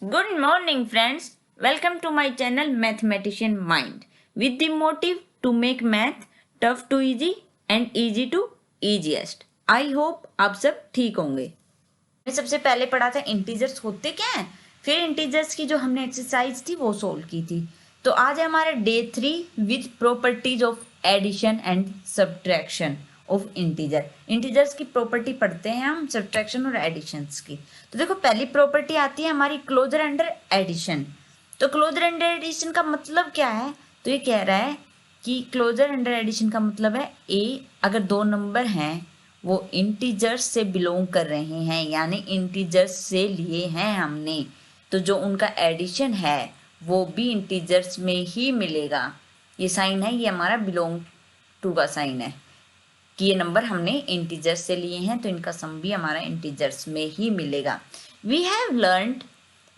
Good morning, friends. Welcome to my channel Mathematician Mind with the motive to make math tough to easy and easy to easiest. I hope आप सब ठीक होंगे। मैं सबसे पहले पढ़ा था इंटीजर्स होते क्या हैं, फिर इंटीजर्स की जो हमने एक्सरसाइज थी वो सोल्व की थी। तो आज है हमारा day 3 with properties of addition and subtraction of integer. Integers की प्रॉपर्टी पढ़ते हैं हम सब्ट्रैक्शन और एडिशंस की। तो देखो पहली प्रॉपर्टी आती है हमारी क्लोजर अंडर एडिशन। तो क्लोजर अंडर एडिशन का मतलब क्या है, तो ये कह रहा है कि क्लोजर अंडर एडिशन का मतलब है ए अगर दो नंबर हैं वो इंटीजर्स से बिलोंग कर रहे हैं, यानी इंटीजर्स से लिए हैं हमने, तो जो उनका एडिशन है वो भी इंटीजर्स में ही मिलेगा। ये साइन है, ये हमारा बिलोंग टू का साइन है कि ये नंबर हमने इंटीजर्स से लिए हैं तो इनका सम भी हमारा इंटीजर्स में ही मिलेगा। We have learned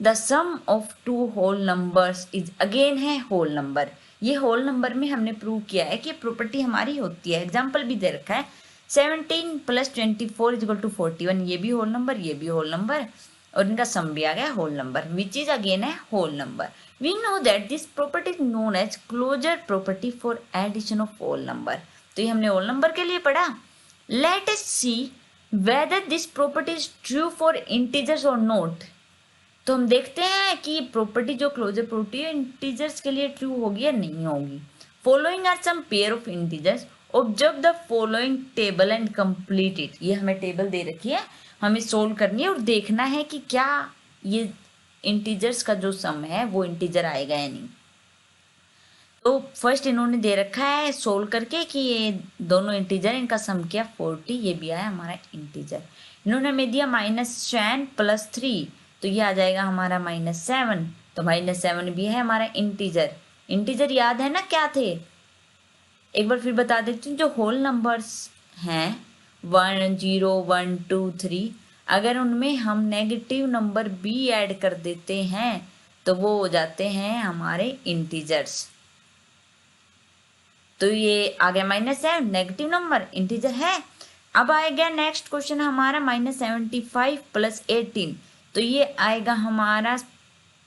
the sum of two whole numbers is again है होल नंबर। ये होल नंबर में हमने प्रूव किया है कि प्रॉपर्टी हमारी होती है। एग्जाम्पल भी दे रखा है 17 + 24 = 41। ये भी होल नंबर, ये भी होल नंबर, और इनका सम भी आ गया whole number which is again है whole number. We know that this property is known as closure property for addition of whole number. तो ये हमने होल नंबर के लिए पढ़ा। Let us see whether this property is true for integers और not. तो हम देखते हैं कि प्रॉपर्टी जो क्लोजर प्रॉपर्टी है इंटीजर्स के लिए ट्रू होगी या नहीं होगी। Following are some pair of integers, observe the following table and complete it. ये हमें टेबल दे रखी है, हमें सोल्व करनी है और देखना है कि क्या ये इंटीजर्स का जो सम है वो इंटीजर आएगा या नहीं। तो फर्स्ट इन्होंने दे रखा है सोल्व करके कि ये दोनों इंटीजर, इनका सम किया 40, ये भी आया हमारा इंटीजर। इन्होंने हमें दिया -10 + 3, तो ये आ जाएगा हमारा -7। तो -7 भी है हमारा इंटीजर। इंटीजर याद है ना क्या थे, एक बार फिर बता देती हूँ। जो होल नंबर्स हैं 1 0 1 2 3, अगर उनमें हम नेगेटिव नंबर भी ऐड कर देते हैं तो वो हो जाते हैं हमारे इंटीजर्स। तो ये आ गया -7, नेगेटिव नंबर, इंटीजर है। अब आएगा नेक्स्ट क्वेश्चन हमारा -75 + 18, तो ये आएगा हमारा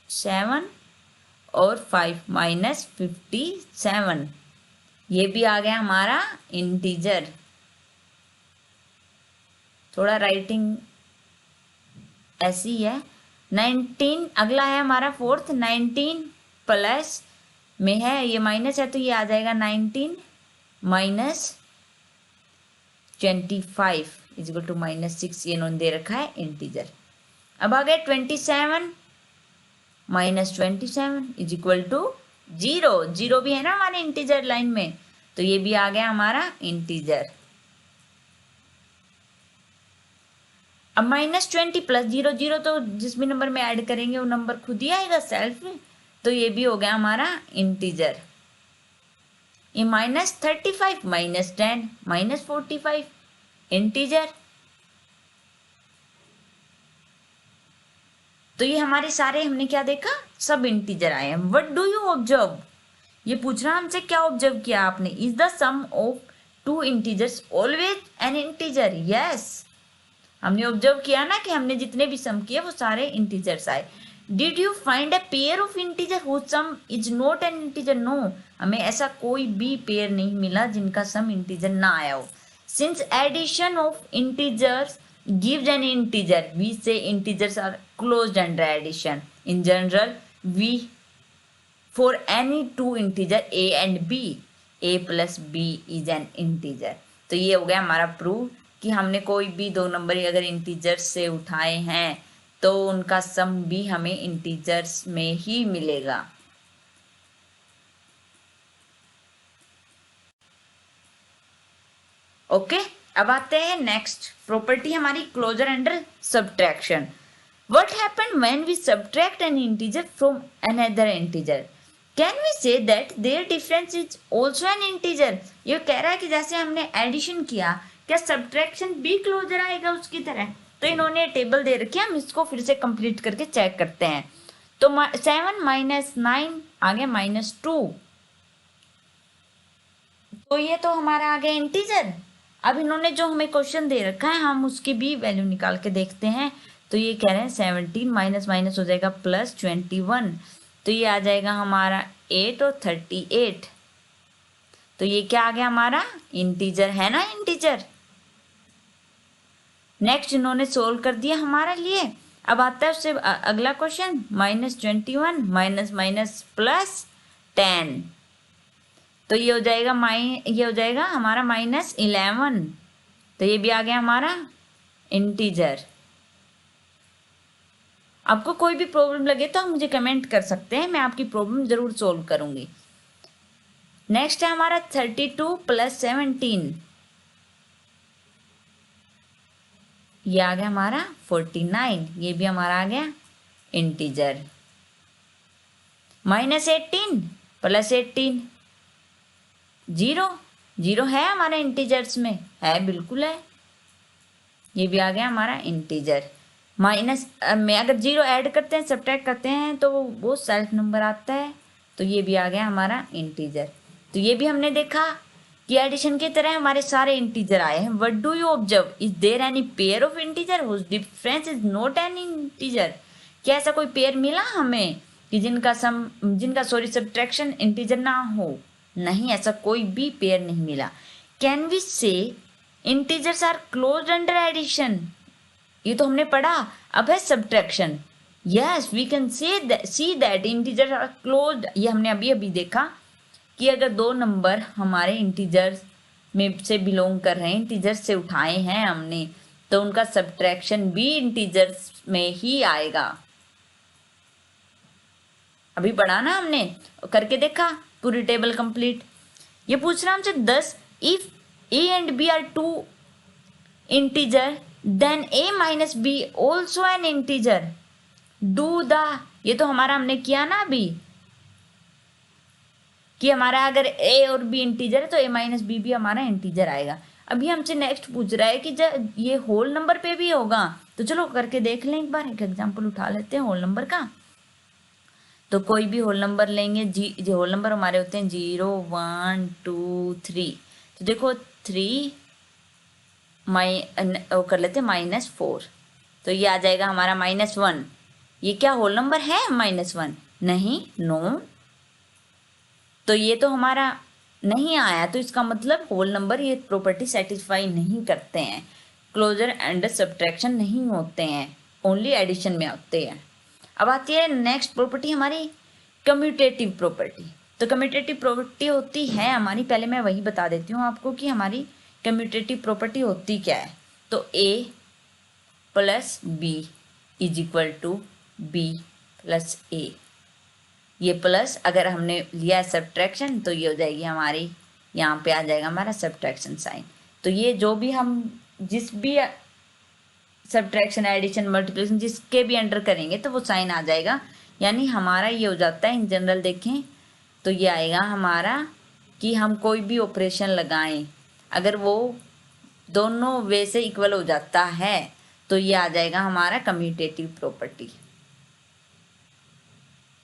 7 और 5 -57। ये भी आ गया हमारा इंटीजर। थोड़ा राइटिंग ऐसी है। 19 अगला है हमारा फोर्थ, 19 प्लस में है, ये माइनस है तो ये आ जाएगा 19 - 25 = -6। ये इन्होंने दे रखा है इंटीजर। अब आ गया 27 - 27 = 0। 0 भी है ना हमारे इंटीजर लाइन में, तो ये भी आ गया हमारा इंटीजर। अब -20 + 0 0, तो जिस भी नंबर में ऐड करेंगे वो नंबर खुद ही आएगा सेल्फ में, तो ये भी हो गया हमारा इंटीजर। ये -35 -10 -45 इंटीजर। तो ये हमारे सारे हमने क्या देखा, सब इंटीजर आए हैं। व्हाट डू यू ऑब्जर्व, ये पूछ रहा हमसे क्या ऑब्जर्व किया आपने। Is the sum of two integers always an integer. Yes, हमने ऑब्जर्व किया ना कि हमने जितने भी सम किए वो सारे इंटीजर्स आए। Did you find a pair of integer whose sum is not an integer. No, हमें ऐसा कोई भी पेयर नहीं मिला जिनका सम इंटीजर ना आया हो। Since addition of integers gives an integer, we say integers are closed under addition. In general, we for any two integer a and b, a plus b is an integer. तो ये हो गया हमारा prove कि हमने कोई भी दो नंबर अगर इंटीजर्स से उठाए हैं तो उनका सम भी हमें इंटीजर्स में ही मिलेगा। ओके, अब आते हैं नेक्स्ट प्रॉपर्टी हमारी closure under subtraction. What happened when we subtract an integer from another integer? Can we say that their difference is also an integer? ये कह रहा है कि जैसे हमने एडिशन किया, क्या सब्ट्रैक्शन भी क्लोजर आएगा उसकी तरह। तो इन्होंने टेबल दे रखी है, हम इसको फिर से कंप्लीट करके चेक करते हैं। तो 7 - 9 आ गया -2, तो ये तो हमारा आ गया इंटीजर। अब इन्होंने जो हमें क्वेश्चन दे रखा है हम उसकी भी वैल्यू निकाल के देखते हैं। तो ये कह रहे हैं 17 माइनस माइनस हो जाएगा प्लस 21, तो ये आ जाएगा हमारा 8 और 38। तो ये क्या आ गया हमारा इंटीजर, है ना इंटीजर। नेक्स्ट इन्होंने सोल्व कर दिया हमारे लिए। अब आता है उससे अगला क्वेश्चन, -21 माइनस माइनस प्लस 10, तो ये हो जाएगा ये हो जाएगा हमारा -11, तो ये भी आ गया हमारा इंटीजर। आपको कोई भी प्रॉब्लम लगे तो आप मुझे कमेंट कर सकते हैं, मैं आपकी प्रॉब्लम जरूर सोल्व करूंगी। नेक्स्ट है हमारा 32 प्लस 17, ये आ गया हमारा 49, ये भी हमारा आ गया इंटीजर। -18 प्लस 18, 0, 0 है हमारे इंटीजर्स में, है बिल्कुल है, ये भी आ गया हमारा इंटीजर। माइनस में अगर 0 ऐड करते हैं, सब्ट्रैक्ट करते हैं तो वो सेल्फ नंबर आता है, तो ये भी आ गया हमारा इंटीजर। तो ये भी हमने देखा कि एडिशन की तरह हमारे सारे इंटीजर आए हैं। What do you observe, is there any pair of integer whose difference is not an integer. क्या ऐसा कोई पेयर मिला हमें कि जिनका सब्ट्रैक्शन इंटीजर ना हो? नहीं, ऐसा कोई भी पेयर नहीं मिला। Can we say integers are closed under addition, ये तो हमने पढ़ा। अब है subtraction, yes we can see that integers are closed, ये हमने अभी अभी देखा कि अगर दो नंबर हमारे इंटीजर्स में से बिलोंग कर रहे हैं, इंटीजर्स से उठाए हैं हमने, तो उनका सब्ट्रैक्शन भी इंटीजर्स में ही आएगा। अभी पढ़ा ना हमने, करके देखा, पूरी टेबल कंप्लीट। ये पूछ रहा हमसे 10 if a and b are two integer then a minus b also an integer, do the, ये तो हमारा हमने किया ना अभी कि हमारा अगर a और b इंटीजर है तो a माइनस बी भी हमारा इंटीजर आएगा। अभी हमसे नेक्स्ट पूछ रहा है कि जब ये होल नंबर पे भी होगा, तो चलो करके देख लें एक बार, एक एग्जांपल उठा लेते हैं होल नंबर का। तो कोई भी होल नंबर लेंगे, जो होल नंबर हमारे होते हैं 0 1 2 3, तो देखो 3 कर लेते हैं -4, तो ये आ जाएगा हमारा -1। ये क्या होल नंबर है -1? नहीं, नो, तो ये तो हमारा नहीं आया, तो इसका मतलब होल नंबर ये प्रॉपर्टी सेटिस्फाई नहीं करते हैं, क्लोजर एंड सब्ट्रैक्शन नहीं होते हैं, ओनली एडिशन में होते हैं। अब आती है नेक्स्ट प्रॉपर्टी हमारी कम्यूटेटिव प्रॉपर्टी। तो कम्यूटेटिव प्रॉपर्टी होती है हमारी, पहले मैं वही बता देती हूँ आपको कि हमारी कम्यूटेटिव प्रॉपर्टी होती क्या है। तो a plus B is equal to B plus A, ये प्लस अगर हमने लिया सब्ट्रैक्शन तो ये हो जाएगी हमारी, यहाँ पे आ जाएगा हमारा सब्ट्रैक्शन साइन। तो ये जो भी हम जिस भी सब्ट्रैक्शन एडिशन मल्टीप्लिकेशन जिसके भी अंडर करेंगे तो वो साइन आ जाएगा, यानी हमारा ये हो जाता है इन जनरल देखें तो ये आएगा हमारा कि हम कोई भी ऑपरेशन लगाएं अगर वो दोनों वे से इक्वल हो जाता है तो ये आ जाएगा हमारा commutative property.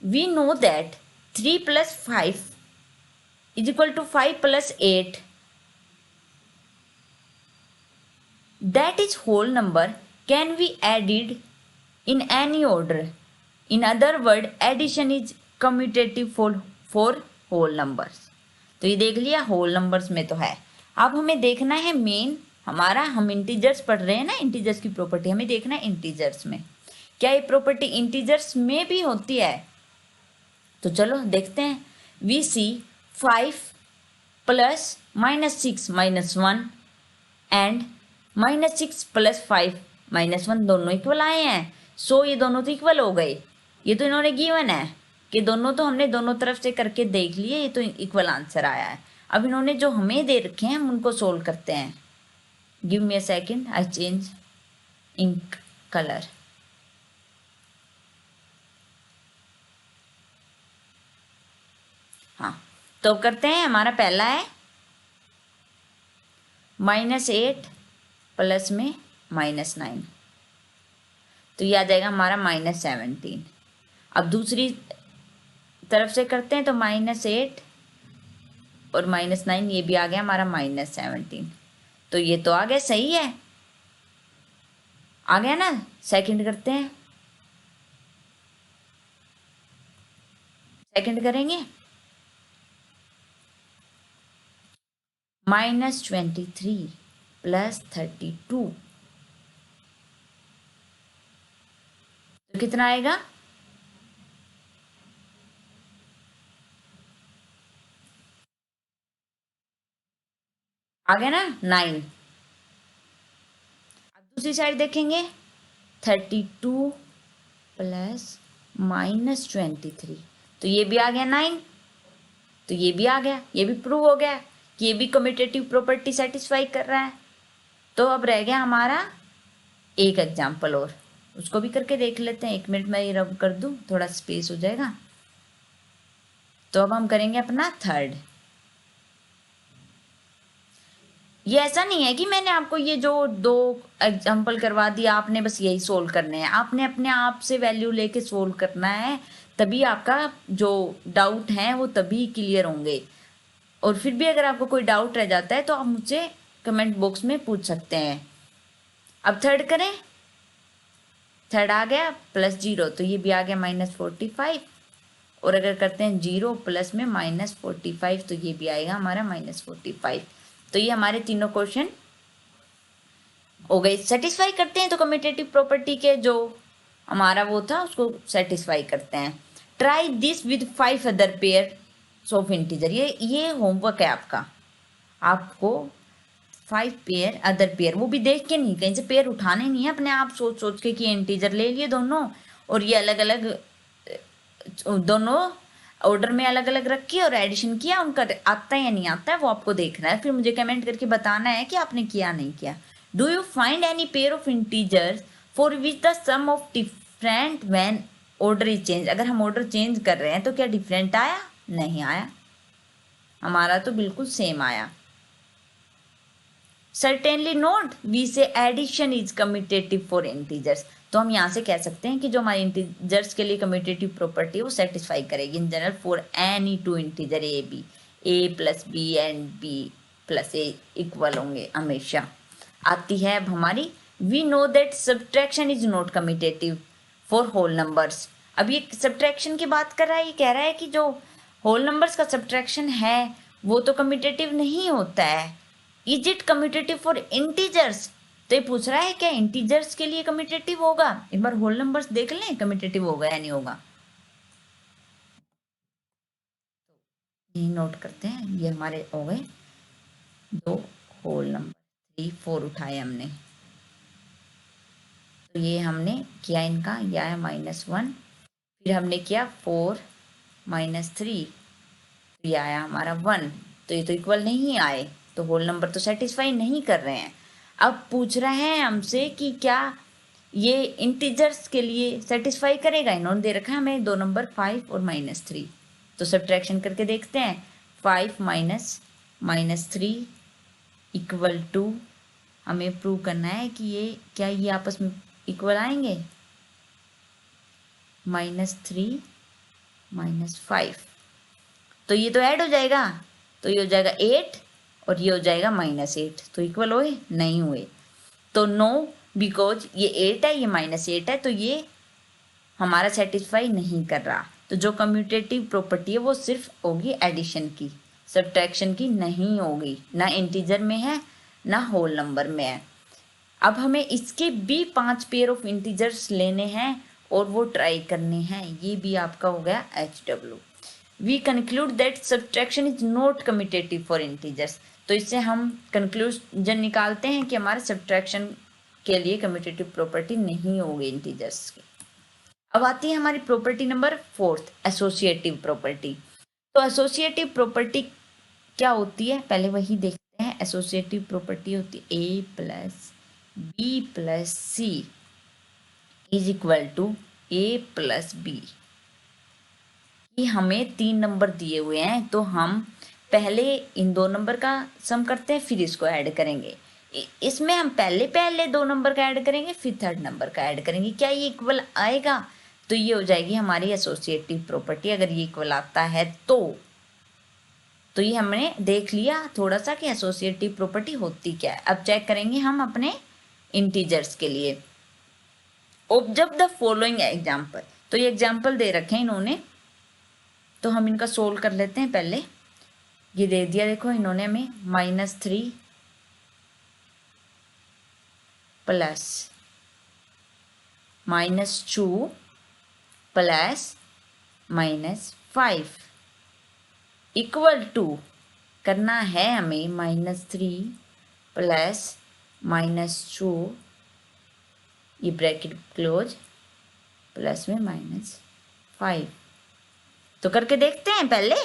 We know that 3 plus 5 is equal to 5 plus 8. That is whole number can be added in any order. In other words, addition is commutative for whole numbers. तो ये देख लिया whole numbers में तो है। अब हमें देखना है मेन हमारा, हम इंटीजर्स पढ़ रहे हैं ना, इंटीजर्स की प्रॉपर्टी हमें देखना है इंटीजर्स में क्या ये प्रॉपर्टी इंटीजर्स में भी होती है। तो चलो देखते हैं। We see 5 plus -6 -1 and -6 plus 5 -1 दोनों इक्वल आए हैं, सो ये दोनों तो इक्वल हो गए। ये तो इन्होंने गिवन है कि दोनों, तो हमने दोनों तरफ से करके देख लिए, ये तो इक्वल आंसर आया है। अब इन्होंने जो हमें दे रखे हैं हम उनको सोल्व करते हैं। Give me a second, I change ink colour. हाँ, तो करते हैं। हमारा पहला है -8 प्लस में -9, तो ये आ जाएगा हमारा -17। अब दूसरी तरफ से करते हैं तो -8 और -9, ये भी आ गया हमारा -17, तो ये तो आ गया, सही है। आ गया ना, सेकंड करते हैं, सेकंड करेंगे। -23 + 32 तो कितना आएगा? आ गया ना 9। अब दूसरी साइड देखेंगे, 32 + -23 तो ये भी आ गया 9, तो ये भी आ गया, ये भी प्रूव हो गया कि ये भी कम्यूटेटिव प्रॉपर्टी सेटिस्फाई कर रहा है। तो अब रह गया हमारा एक एग्जाम्पल और, उसको भी करके देख लेते हैं। 1 मिनट में ये रब कर दूं, थोड़ा स्पेस हो जाएगा। तो अब हम करेंगे अपना थर्ड। ये ऐसा नहीं है कि मैंने आपको ये जो 2 एग्जाम्पल करवा दिया आपने बस यही सोल्व करने हैं, आपने अपने आप से वैल्यू लेके सोल्व करना है, तभी आपका जो डाउट है वो तभी क्लियर होंगे। और फिर भी अगर आपको कोई डाउट रह जाता है तो आप मुझसे कमेंट बॉक्स में पूछ सकते हैं। अब थर्ड करें, थर्ड आ गया +0 तो ये भी आ गया -45, और अगर करते हैं 0 प्लस में -45 तो ये भी आएगा हमारा -45। तो ये हमारे तीनों क्वेश्चन हो गए, सेटिस्फाई करते हैं। तो कम्यूटेटिव प्रॉपर्टी के जो हमारा वो था उसको सेटिस्फाई करते हैं। Try this with 5 other pair of integer, ये होमवर्क है आपका, आपको 5 पेयर अदर पेयर, वो भी देख के नहीं, कहीं से पेयर उठाने नहीं है, अपने आप सोच सोच के कि इंटीजर ले लिए दोनों और ये अलग अलग दोनों ऑर्डर में अलग अलग रखी और एडिशन किया, उनका आता है या नहीं आता है वो आपको देखना है, फिर मुझे कमेंट करके बताना है कि आपने किया नहीं किया। Do you find any pair of integers for which the sum of different when order is change, अगर हम ऑर्डर चेंज कर रहे हैं तो क्या डिफरेंट आया? नहीं आया, हमारा तो बिल्कुल सेम आया। Certainly not, we say addition is commutative for integers, तो हम यहाँ से कह सकते हैं कि जो हमारे इंटीजर्स के लिए कम्यूटेटिव प्रॉपर्टी है वो सेटिस्फाई करेगी in general for any 2 integer A b, a + b and b + a equal होंगे हमेशा। आती है अब हमारी, we know that subtraction is not commutative for whole numbers. अब ये सब्ट्रैक्शन की बात कर रहा है, ये कह रहा है कि जो होल नंबर्स का सब्ट्रैक्शन है वो तो कम्यूटेटिव नहीं होता है। Is it commutative for integers, तो ये पूछ रहा है क्या इंटीजर्स के लिए कम्यूटेटिव होगा? एक बार होल नंबर्स देख लें कम्यूटेटिव होगा या नहीं होगा, ये नोट करते हैं। ये हमारे हो गए 2 होल नंबर, 3 4 उठाए हमने, तो ये हमने किया इनका, ये आया -1, फिर हमने किया 4 - 3 तो ये आया हमारा 1, तो ये तो इक्वल नहीं आए, तो होल नंबर तो सेटिस्फाई नहीं कर रहे हैं। अब पूछ रहे हैं हमसे कि क्या ये इंटीजर्स के लिए सेटिस्फाई करेगा, इन्होंने दे रखा है हमें 2 नंबर 5 और -3, तो सब्ट्रैक्शन करके देखते हैं। 5 -3 = हमें प्रूव करना है कि ये क्या ये आपस में इक्वल आएंगे, -3 -5 तो ये तो ऐड हो जाएगा, तो ये हो जाएगा 8 और ये हो जाएगा -8, तो इक्वल हुए? नहीं हुए, तो नो, बिकॉज ये 8 है ये -8 है, तो ये हमारा सेटिस्फाई नहीं कर रहा। तो जो कम्यूटेटिव प्रॉपर्टी है वो सिर्फ होगी एडिशन की, सब्ट्रैक्शन की नहीं होगी, ना इंटीजर में है ना होल नंबर में है। अब हमें इसके भी 5 पेयर ऑफ इंटीजर्स लेने हैं और वो ट्राई करने हैं, ये भी आपका हो गया HW। We conclude that subtraction is not commutative for integers, तो इससे हम कंक्लूजन निकालते हैं कि हमारे सब्ट्रैक्शन के लिए कम्यूटेटिव प्रॉपर्टी नहीं होगी इंटीजर्स की। अब आती है हमारी प्रॉपर्टी नंबर 4, एसोसिएटिव प्रॉपर्टी। तो एसोसिएटिव प्रॉपर्टी क्या होती है पहले वही देखते हैं। एसोसिएटिव प्रॉपर्टी होती है A + B + C = A + B। कि हमें 3 नंबर दिए हुए हैं तो हम पहले इन 2 नंबर का सम करते हैं फिर इसको ऐड करेंगे। इसमें हम पहले 2 नंबर का ऐड करेंगे फिर थर्ड नंबर का ऐड करेंगे, क्या ये इक्वल आएगा? तो ये हो जाएगी हमारी एसोसिएटिव प्रॉपर्टी। अगर ये इक्वल आता है तो ये हमने देख लिया थोड़ा सा कि एसोसिएटिव प्रॉपर्टी होती क्या है। अब चेक करेंगे हम अपने इंटीजर्स के लिए। Observe the following example. तो ये एग्जाम्पल दे रखे हैं इन्होंने, तो हम इनका सोल्व कर लेते हैं। पहले ये दे दिया, देखो इन्होंने हमें -3 प्लस -2 प्लस -5 इक्वल टू करना है हमें -3 प्लस -2, ये ब्रैकेट क्लोज, प्लस में -5। तो करके देखते हैं पहले,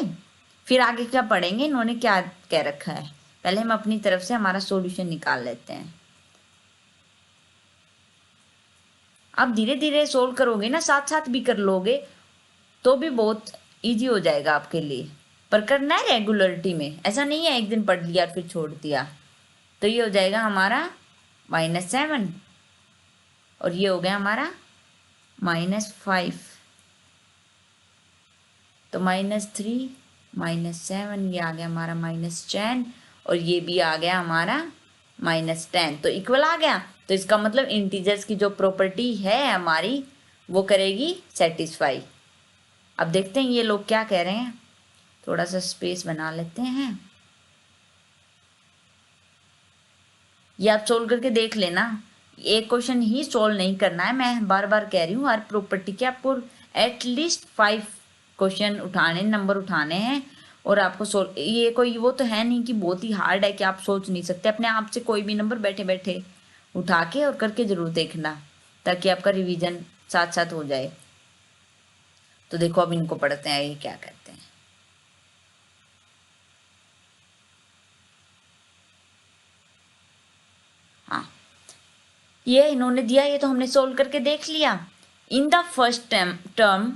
फिर आगे क्या पढ़ेंगे इन्होंने क्या कह रखा है। पहले हम अपनी तरफ से हमारा सॉल्यूशन निकाल लेते हैं। आप धीरे धीरे सोल्व करोगे ना, साथ साथ भी कर लोगे तो भी बहुत इजी हो जाएगा आपके लिए, पर करना है रेगुलरिटी में। ऐसा नहीं है एक दिन पढ़ लिया फिर छोड़ दिया। तो ये हो जाएगा हमारा -7 और ये हो गया हमारा -5। तो -3 -7 ये आ गया हमारा -10 और ये भी आ गया हमारा -10। तो इक्वल आ गया। तो इसका मतलब इंटीजर्स की जो प्रॉपर्टी है हमारी वो करेगी सेटिस्फाई। अब देखते हैं ये लोग क्या कह रहे हैं, थोड़ा सा स्पेस बना लेते हैं। ये आप सोल्व करके देख लेना, एक क्वेश्चन ही सोल्व नहीं करना है, मैं बार बार कह रही हूँ। हर प्रॉपर्टी के आपको एटलीस्ट 5 क्वेश्चन उठाने, नंबर उठाने हैं और आपको सोल्व। ये कोई वो तो है नहीं कि बहुत ही हार्ड है कि आप सोच नहीं सकते। अपने आप से कोई भी नंबर बैठे बैठे उठा के और करके जरूर देखना, ताकि आपका रिवीजन साथ साथ हो जाए। तो देखो अब इनको पढ़ते हैं, ये क्या कहते हैं। हाँ, ये इन्होंने दिया, ये तो हमने सोल्व करके देख लिया। In the first term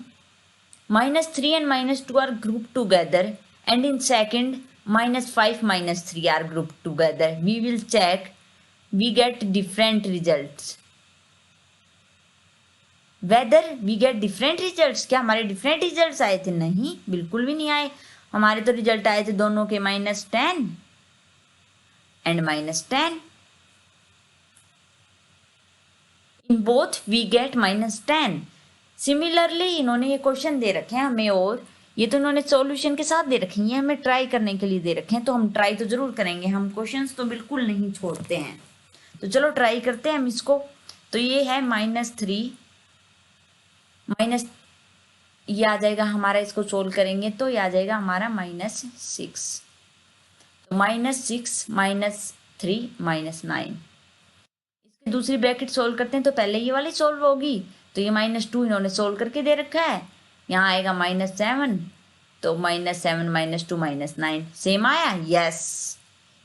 -3 and -2 are grouped together, and in second -5 -3 are grouped together. We will check we get different results. Whether we get different results, क्या हमारे डिफरेंट रिजल्ट्स आए थे? नहीं, बिल्कुल भी नहीं आए। हमारे तो रिजल्ट आए थे दोनों के -10 and -10। In both we get -10। Similarly इन्होंने ये क्वेश्चन दे रखे हैं हमें, और ये तो इन्होंने सॉल्यूशन के साथ दे रखे हैं, ये हमें ट्राई करने के लिए दे रखे हैं। तो हम ट्राई तो जरूर करेंगे, हम क्वेश्चंस तो बिल्कुल नहीं छोड़ते हैं। तो चलो ट्राई करते हैं हम इसको। तो ये है -3 माइनस, ये आ जाएगा हमारा, इसको सोल्व करेंगे तो ये आ जाएगा हमारा -6। तो -6 -3 -9। इसकी दूसरी ब्रैकेट सोल्व करते हैं तो पहले ये वाली सोल्व होगी। तो ये -2 इन्होंने सोल्व करके दे रखा है, यहाँ आएगा -7। तो -7 -2 -9 सेम आया, yes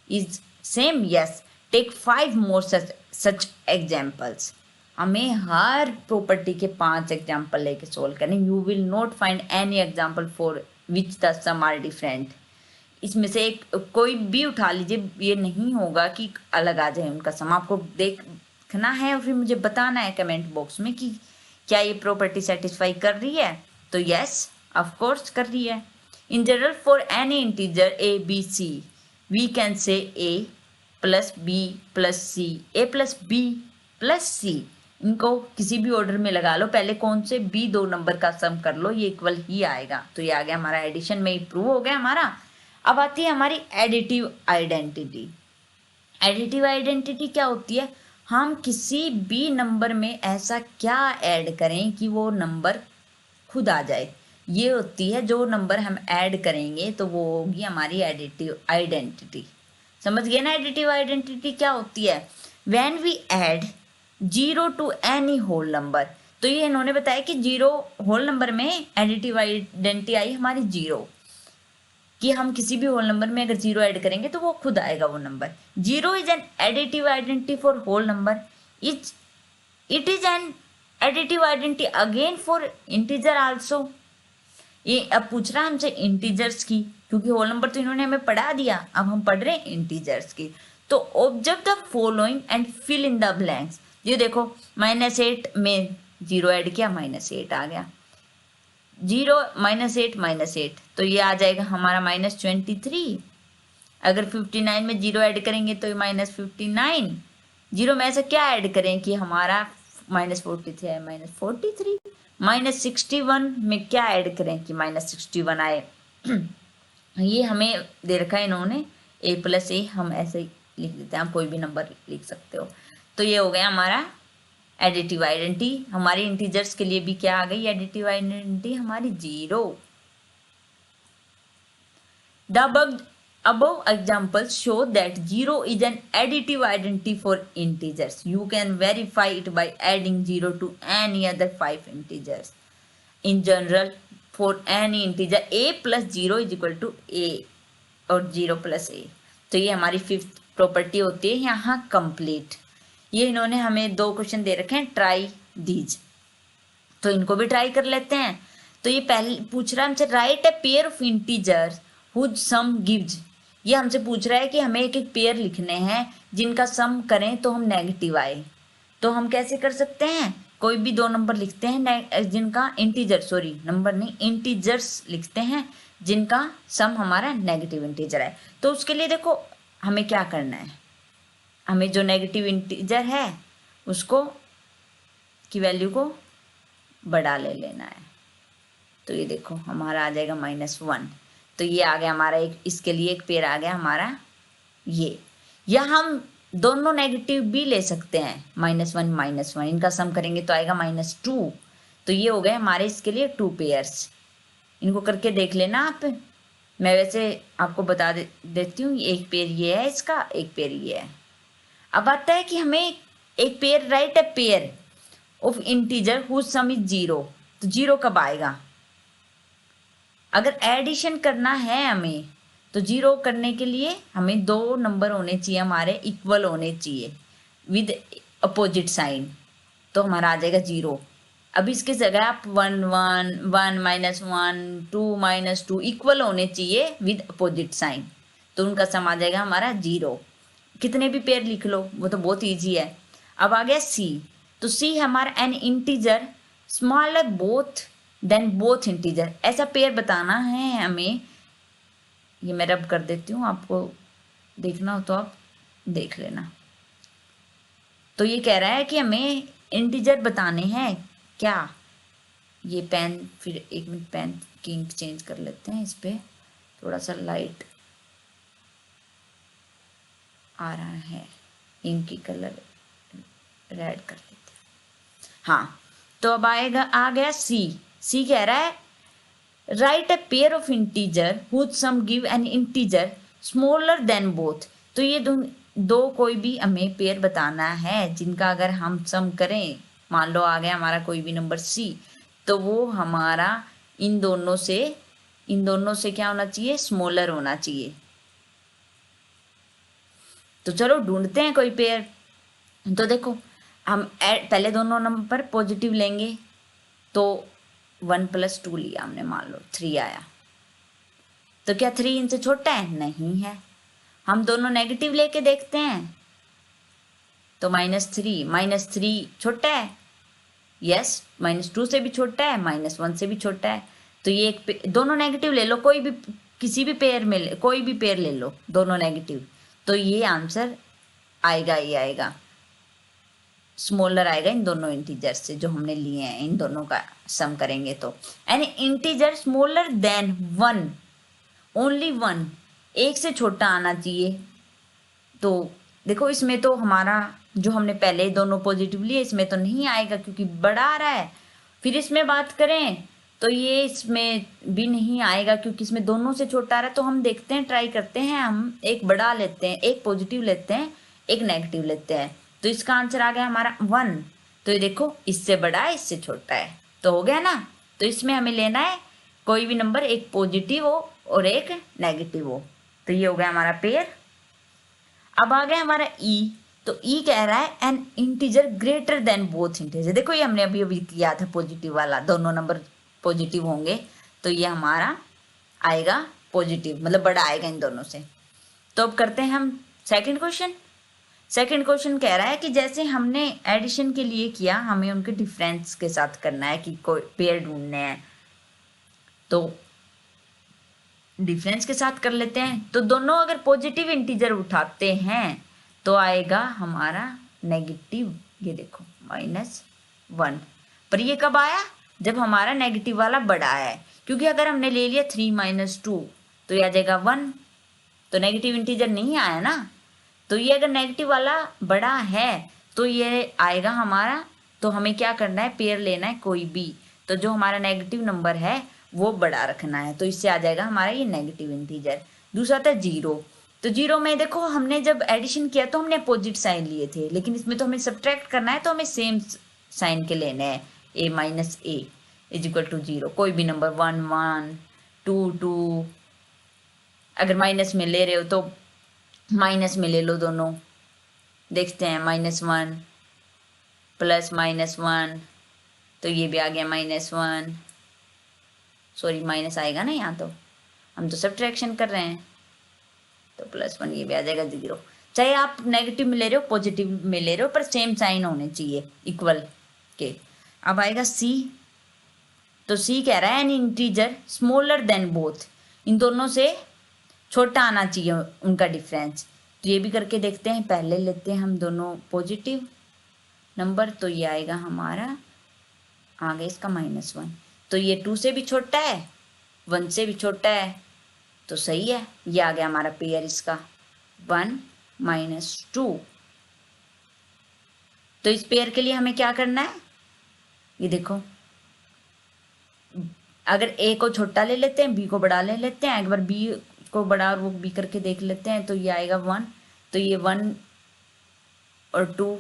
is same, yes. Take 5 more such examples. हमें हर प्रॉपर्टी के 5 एग्जाम्पल लेके सोल्व करने। You will not find any example for which the sum are different. इसमें से एक कोई भी उठा लीजिए, ये नहीं होगा कि अलग आ जाए उनका सम। आपको देखना है और फिर मुझे बताना है कमेंट बॉक्स में कि क्या ये प्रॉपर्टी सेटिस्फाई कर रही है। तो यस ऑफ कोर्स कर रही है। In general for any integer A B C we can say A plus B plus C, A plus B plus C. इनको किसी भी ऑर्डर में लगा लो, पहले कौन से भी 2 नंबर का सम कर लो, ये इक्वल ही आएगा। तो ये आ गया हमारा, एडिशन में ही प्रूव हो गया हमारा। अब आती है हमारी एडिटिव आइडेंटिटी। एडिटिव आइडेंटिटी क्या होती है? हम किसी भी नंबर में ऐसा क्या ऐड करें कि वो नंबर खुद आ जाए। ये होती है, जो नंबर हम ऐड करेंगे तो वो होगी हमारी एडिटिव आइडेंटिटी। समझ गए ना एडिटिव आइडेंटिटी क्या होती है? When we add 0 to any whole number. तो ये इन्होंने बताया कि 0 होल नंबर में एडिटिव आइडेंटिटी आई हमारी 0, कि हम किसी भी होल नंबर में अगर 0 ऐड करेंगे तो वो खुद आएगा वो नंबर। 0 is an additive identity for whole number. It is an additive identity again for integer also. ये अब पूछ रहा है हमसे इंटीजर्स की, क्योंकि होल नंबर तो इन्होंने हमें पढ़ा दिया, अब हम पढ़ रहे हैं इंटीजर्स की। तो observe the following and fill in the blanks. ये देखो -8 में 0 ऐड किया, -8 आ गया। 0 -8 -8 तो ये आ जाएगा हमारा -23। अगर 59 में 0 ऐड करेंगे तो -59। 0 में ऐसा क्या ऐड करें कि हमारा -43 है, -43, -61 में क्या ऐड करें कि -61 आए। ये हमें दे रखा है इन्होंने a+a, हम ऐसे ही लिख देते हैं, आप कोई भी नंबर लिख सकते हो। तो ये हो गया हमारा एडिटिव आइडेंटिटी। हमारी इंटीजर्स के लिए भी क्या आ गई एडिटिव आइडेंटिटी हमारी 0। The above examples show that 0 is an additive identity for integers. You can verify it by adding 0 to any other 5 integers. In general, for any integer a plus 0 is equal to a और 0 plus a। तो ये हमारी 5th property होती है यहाँ complete. ये इन्होंने हमें 2 क्वेश्चन दे रखे हैं, ट्राई दीज, तो इनको भी ट्राई कर लेते हैं। तो ये पहले पूछ रहा है हमसे write a pair of integers whose sum gives. ये हमसे पूछ रहा है कि हमें एक एक पेयर लिखने हैं जिनका सम करें तो हम नेगेटिव आए। तो हम कैसे कर सकते हैं, कोई भी 2 नंबर लिखते हैं जिनका इंटीजर, सॉरी नंबर नहीं, इंटीजर्स लिखते हैं जिनका सम हमारा नेगेटिव इंटीजर है। तो उसके लिए देखो हमें क्या करना है, हमें जो नेगेटिव इंटीजर है उसको की वैल्यू को बड़ा ले लेना है। तो ये देखो हमारा आ जाएगा -1। तो ये आ गया हमारा एक, इसके लिए एक पेयर आ गया हमारा ये। या हम दोनों नेगेटिव भी ले सकते हैं, -1 -1, इनका सम करेंगे तो आएगा -2। तो ये हो गए हमारे इसके लिए 2 पेयर्स। इनको करके देख लेना आप, मैं वैसे आपको बता देती हूँ। एक पेयर ये है इसका, एक पेयर ये है। अब आता है कि हमें एक pair, write a pair of integer whose sum is 0। तो 0 कब आएगा, अगर एडिशन करना है हमें तो 0 करने के लिए हमें 2 नंबर होने चाहिए, हमारे इक्वल होने चाहिए विद अपोजिट साइन, तो हमारा आ जाएगा 0। अब इसकी जगह आप 1 1 1 -1 2 -2 इक्वल होने चाहिए विद अपोजिट साइन, तो उनका सम आ जाएगा हमारा 0। कितने भी पेयर लिख लो, वो तो बहुत ईजी है। अब आ गया सी। तो सी हमारा an integer smaller both than both integer, ऐसा पेयर बताना है हमें। ये मैं रब कर देती हूँ, आपको देखना हो तो आप देख लेना। तो ये कह रहा है कि हमें इंटीजर बताने हैं क्या। ये पेन, फिर 1 मिनट पेन की इंक चेंज कर लेते हैं, इस पर थोड़ा सा लाइट आ रहा है, इंक की कलर रेड कर देते हैं। हाँ, तो अब आएगा, आ गया सी। सी कह रहा है write a pair of integer whose sum give an integer smaller than both. तो ये दो कोई भी हमें पेयर बताना है जिनका अगर हम सम करें, मान लो आ गया हमारा कोई भी नंबर सी, तो वो हमारा इन दोनों से क्या होना चाहिए, स्मॉलर होना चाहिए। तो चलो ढूंढते हैं कोई पेयर। तो देखो हम पहले दोनों नंबर पॉजिटिव लेंगे, तो 1 + 2 लिया हमने, मान लो 3 आया। तो क्या 3 इनसे छोटा है, नहीं है। हम दोनों नेगेटिव लेके देखते हैं, तो -3 छोटा है, यस, -2 से भी छोटा है, -1 से भी छोटा है। तो ये एक दोनों नेगेटिव ले लो, कोई भी किसी भी पेयर में कोई भी पेयर ले लो, दोनों नेगेटिव, तो ये आंसर आएगा, ये आएगा स्मॉलर आएगा इन दोनों इंटीजर से जो हमने लिए हैं। इन दोनों का सम करेंगे तो N integer smaller then 1, only 1, एक से छोटा आना चाहिए। तो देखो इसमें तो हमारा जो हमने पहले दोनों पॉजिटिव लिए इसमें तो नहीं आएगा क्योंकि बड़ा आ रहा है। फिर इसमें बात करें तो ये इसमें भी नहीं आएगा क्योंकि इसमें दोनों से छोटा आ रहा है। तो हम देखते हैं, ट्राई करते हैं, हम एक बड़ा लेते हैं, एक पॉजिटिव लेते हैं, एक नेगेटिव लेते हैं। तो इसका आंसर आ गया हमारा 1। तो ये देखो इससे बड़ा है, इससे छोटा है, तो हो गया ना। तो इसमें हमें लेना है कोई भी नंबर एक पॉजिटिव हो और एक नेगेटिव हो। तो ये हो गया हमारा पेयर। अब आ गया हमारा ई। तो ई कह रहा है an integer greater than both integer. देखो ये हमने अभी अभी किया था पॉजिटिव वाला, दोनों नंबर पॉजिटिव होंगे तो ये हमारा आएगा पॉजिटिव, मतलब बड़ा आएगा इन दोनों से। तो अब करते हैं हम सेकंड क्वेश्चन। सेकंड क्वेश्चन कह रहा है कि जैसे हमने एडिशन के लिए किया, हमें उनके डिफरेंस के साथ करना है कि कोई पेयर ढूंढने हैं। तो डिफरेंस के साथ कर लेते हैं। तो दोनों अगर पॉजिटिव इंटीजर उठाते हैं तो आएगा हमारा नेगेटिव, ये देखो 1। पर ये कब आया? जब हमारा नेगेटिव वाला बड़ा है, क्योंकि अगर हमने ले लिया 3-2 तो ये आ जाएगा 1, तो नेगेटिव इंटीजर नहीं आया ना। तो ये अगर नेगेटिव वाला बड़ा है तो ये आएगा हमारा, तो हमें क्या करना है, पेयर लेना है कोई भी, तो जो हमारा नेगेटिव नंबर है वो बड़ा रखना है, तो इससे आ जाएगा हमारा ये नेगेटिव इंटीजर। दूसरा था 0। तो 0 में देखो हमने जब एडिशन किया तो हमने अपोजिट साइन लिए थे, लेकिन इसमें तो हमें सब्ट्रैक्ट करना है, तो हमें सेम साइन के लेने हैं। a minus a is equal to 0, कोई भी नंबर 1 1 2 2, अगर माइनस में ले रहे हो तो माइनस में ले लो दोनों। देखते हैं, -1 प्लस -1, तो ये भी आ गया -1, सॉरी माइनस आएगा ना यहाँ, तो हम तो सब्ट्रैक्शन कर रहे हैं, तो +1 ये भी आ जाएगा 0। चाहे आप नेगेटिव में ले रहे हो पॉजिटिव में ले रहे हो, पर सेम साइन होने चाहिए इक्वल के। अब आएगा C। तो C कह रहा है an integer smaller than both, इन दोनों से छोटा आना चाहिए उनका डिफरेंस। तो ये भी करके देखते हैं, पहले लेते हैं हम दोनों पॉजिटिव नंबर, तो ये आएगा हमारा, आगे इसका -1, तो ये 2 से भी छोटा है 1 से भी छोटा है, तो सही है, ये आ गया हमारा पेयर इसका 1 -2। तो इस पेयर के लिए हमें क्या करना है, ये देखो, अगर ए को छोटा ले लेते हैं, बी को बड़ा ले लेते हैं, एक बार बी को बड़ा और वो बी करके देख लेते हैं, तो ये आएगा 1। तो ये 1 और 2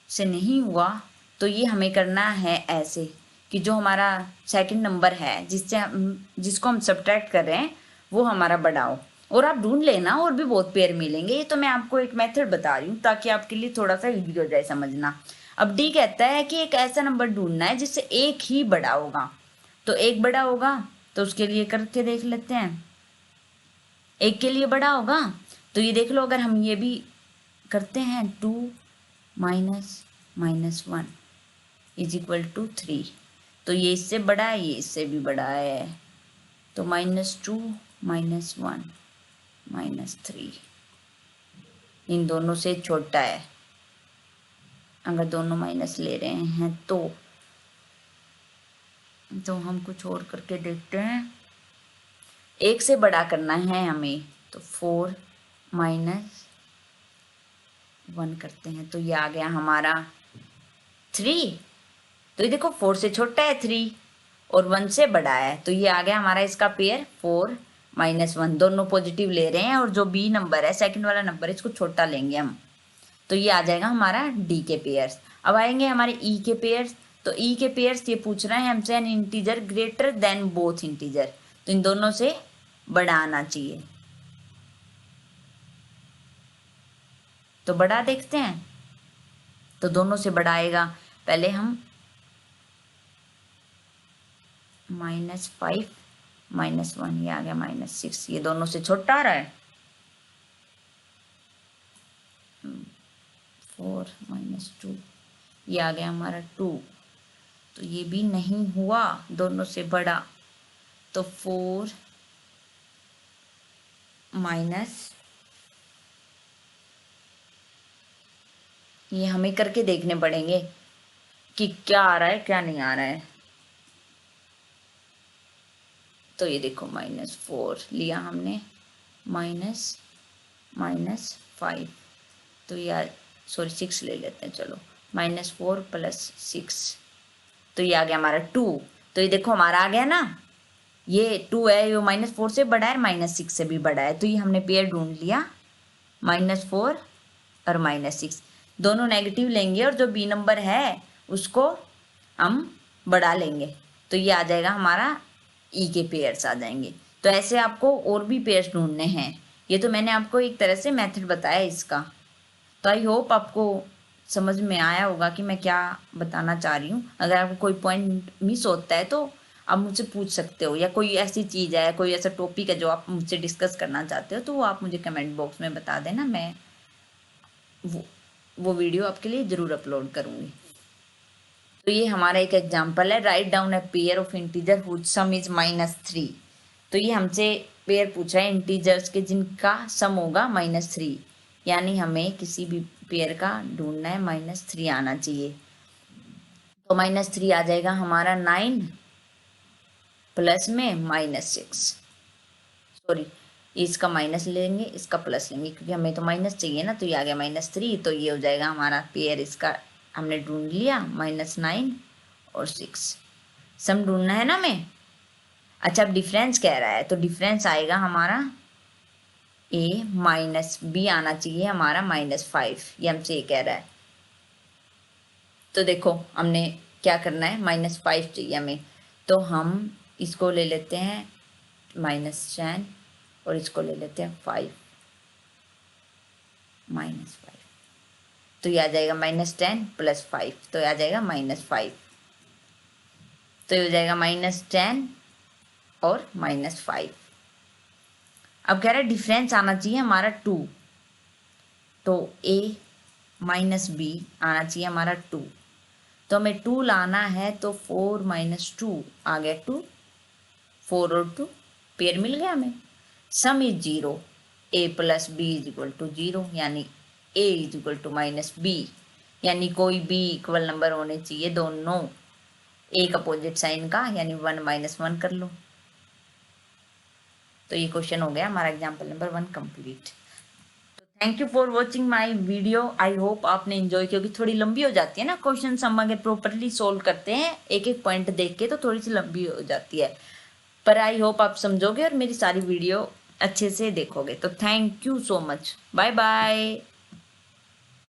से नहीं हुआ, तो ये हमें करना है ऐसे कि जो हमारा सेकंड नंबर है जिसको हम सब्ट्रैक्ट कर रहे हैं वो हमारा बड़ा हो। और आप ढूंढ लेना, और भी बहुत पेयर मिलेंगे, ये तो मैं आपको एक मेथड बता रही हूँ ताकि आपके लिए थोड़ा सा इजी हो जाए समझना। अब डी कहता है कि एक ऐसा नंबर ढूंढना है जिससे एक ही बड़ा होगा, तो एक बड़ा होगा, तो उसके लिए करके देख लेते हैं। एक के लिए बड़ा होगा, तो ये देख लो, अगर हम ये भी करते हैं 2 -1 इज इक्वल टू 3, तो ये इससे बड़ा है, ये इससे भी बड़ा है, तो -2 -1 -3 इन दोनों से छोटा है। अगर दोनों माइनस ले रहे हैं तो हम कुछ और करके देखते हैं, एक से बड़ा करना है हमें, तो 4 -1 करते हैं, तो ये आ गया हमारा 3। तो ये देखो 4 से छोटा है 3 और 1 से बड़ा है, तो ये आ गया हमारा इसका पेयर 4 -1, दोनों पॉजिटिव ले रहे हैं, और जो बी नंबर है सेकंड वाला नंबर है इसको छोटा लेंगे हम, तो ये आ जाएगा हमारा डी के पेयर्स। अब आएंगे हमारे ई के पेयर्स। तो ई के पेयर्स ये पूछ रहे हैं हमसे N integer greater than both integer, तो इन दोनों से बड़ा आना चाहिए, तो बड़ा देखते हैं, तो दोनों से बड़ा आएगा। पहले हम -5 -1, ये आ गया -6, ये दोनों से छोटा आ रहा है, 4 -2, ये आ गया हमारा 2, तो ये भी नहीं हुआ, दोनों से बड़ा, तो 4 ये हमें करके देखने पड़ेंगे कि क्या आ रहा है क्या नहीं आ रहा है। तो ये देखो -4 लिया हमने, -5, तो यार सॉरी 6 ले लेते हैं, चलो -4 + 6, तो ये आ गया हमारा 2। तो ये देखो हमारा आ गया ना, ये 2 है, ये -4 से बड़ा है, -6 से भी बड़ा है, तो ये हमने पेयर ढूंढ लिया, -4 और -6 दोनों नेगेटिव लेंगे, और जो बी नंबर है उसको हम बड़ा लेंगे, तो ये आ जाएगा हमारा ई के पेयर्स आ जाएंगे। तो ऐसे आपको और भी पेयर्स ढूंढने हैं, ये तो मैंने आपको एक तरह से मेथड बताया इसका। तो आई होप आपको समझ में आया होगा कि मैं क्या बताना चाह रही हूँ। अगर आपको कोई पॉइंट मिस होता है तो आप मुझसे पूछ सकते हो, या कोई ऐसी चीज़ है, कोई ऐसा टॉपिक है जो आप मुझसे डिस्कस करना चाहते हो, तो वो आप मुझे कमेंट बॉक्स में बता देना, मैं वो वीडियो आपके लिए ज़रूर अपलोड करूँगी। तो ये हमारा एक एग्जाम्पल है, write down a pair of integer whose sum is -3। तो ये हमसे पेयर पूछा है इंटीजर्स के जिनका सम होगा -3, यानी हमें किसी भी पेयर का ढूंढना है, -3 आना चाहिए। तो -3 आ जाएगा हमारा 9 प्लस में -6, सॉरी इसका माइनस लेंगे, इसका प्लस लेंगे, क्योंकि हमें तो माइनस चाहिए ना, तो ये आ गया -3, तो ये हो जाएगा हमारा पेयर, इसका हमने ढूंढ लिया -9 और 6। सम ढूंढना है ना हमें। अच्छा अब डिफरेंस कह रहा है, तो डिफरेंस आएगा हमारा a माइनस b आना चाहिए हमारा -5, ये हमसे ये कह रहा है। तो देखो हमने क्या करना है, -5 चाहिए हमें, तो हम इसको ले लेते हैं -10 और इसको ले लेते हैं 5 -5, तो ये आ जाएगा -10 + 5, तो ये आ जाएगा -5, तो ये हो जाएगा -10 और -5। अब कह रहा है डिफरेंस आना चाहिए हमारा 2, तो a माइनस b आना चाहिए हमारा 2, तो हमें 2 लाना है, तो 4 - 2 आ गया 2, 4 और 2 पेयर मिल गया हमें। सम इज 0, a + b = 0, यानी a = -b, यानी कोई b इक्वल नंबर होने चाहिए दोनों एक अपोजिट साइन का, यानी 1 - 1 कर लो। तो ये क्वेश्चन हो गया हमारा एग्जाम्पल नंबर 1 कंप्लीट। तो thank you for watching my video, I hope आपने एंजॉय, क्योंकि थोड़ी लंबी हो जाती है ना क्वेश्चन, हम अगर प्रॉपरली सोल्व करते हैं एक एक पॉइंट देख के तो थोड़ी सी लंबी हो जाती है, पर आई होप आप समझोगे और मेरी सारी वीडियो अच्छे से देखोगे। तो thank you so much, bye bye.